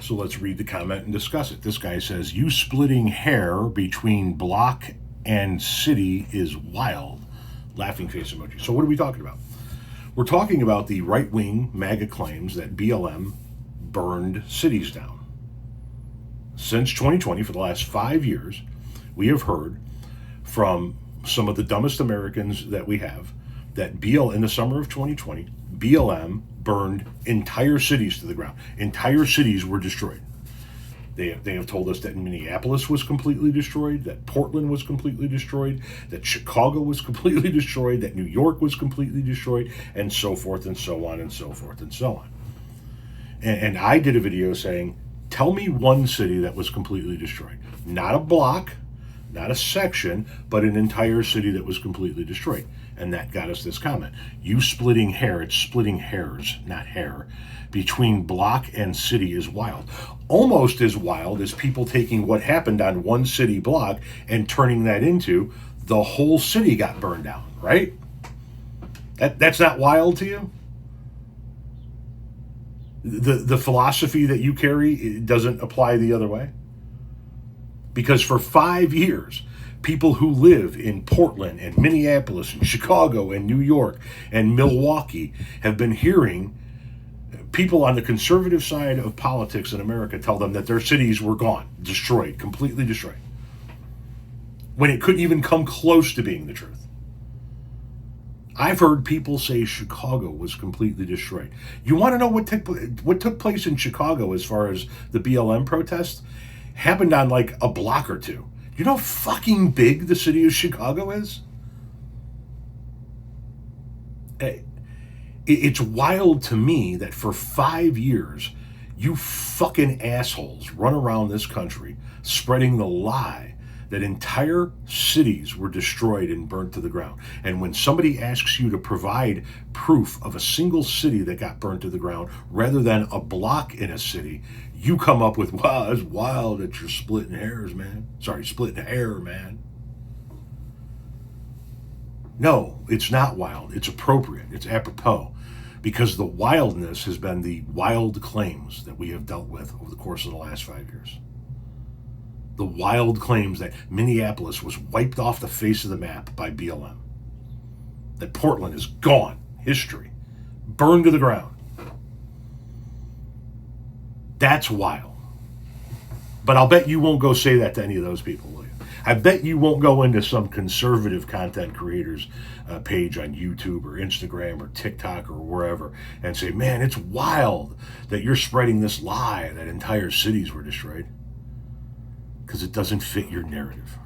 So let's read the comment and discuss it. This guy says, "You splitting hair between block and city is wild." Laughing face emoji. So what are we talking about? We're talking about the right-wing MAGA claims that BLM burned cities down. Since 2020, for the last 5 years, we have heard from some of the dumbest Americans that we have that in the summer of 2020, BLM burned entire cities to the ground. Entire cities were destroyed. They have told us that Minneapolis was completely destroyed, that Portland was completely destroyed, that Chicago was completely destroyed, that New York was completely destroyed, and so forth and so on and so forth and so on. And I did a video saying, tell me one city that was completely destroyed. Not a block, not a section, but an entire city that was completely destroyed. And that got us this comment. You splitting hair, it's splitting hairs, not hair, between block and city is wild. Almost as wild as people taking what happened on one city block and turning that into the whole city got burned down, right? That's not wild to you? The philosophy that you carry, it doesn't apply the other way? Because for 5 years, people who live in Portland and Minneapolis and Chicago and New York and Milwaukee have been hearing people on the conservative side of politics in America tell them that their cities were gone, destroyed, completely destroyed, when it couldn't even come close to being the truth. I've heard people say Chicago was completely destroyed. You want to know what took place in Chicago as far as the BLM protests? Happened on like a block or two. You know how fucking big the city of Chicago is? It's wild to me that for 5 years, you fucking assholes run around this country spreading the lie that entire cities were destroyed and burnt to the ground. And when somebody asks you to provide proof of a single city that got burnt to the ground rather than a block in a city, you come up with, wow, it's wild that you're splitting hairs, man. Sorry, splitting hair, man. No, it's not wild. It's appropriate. It's apropos. Because the wildness has been the wild claims that we have dealt with over the course of the last 5 years. The wild claims that Minneapolis was wiped off the face of the map by BLM. That Portland is gone. History. Burned to the ground. That's wild. But I'll bet you won't go say that to any of those people, will you? I bet you won't go into some conservative content creators page on YouTube or Instagram or TikTok or wherever and say, man, it's wild that you're spreading this lie that entire cities were destroyed. Because it doesn't fit your narrative.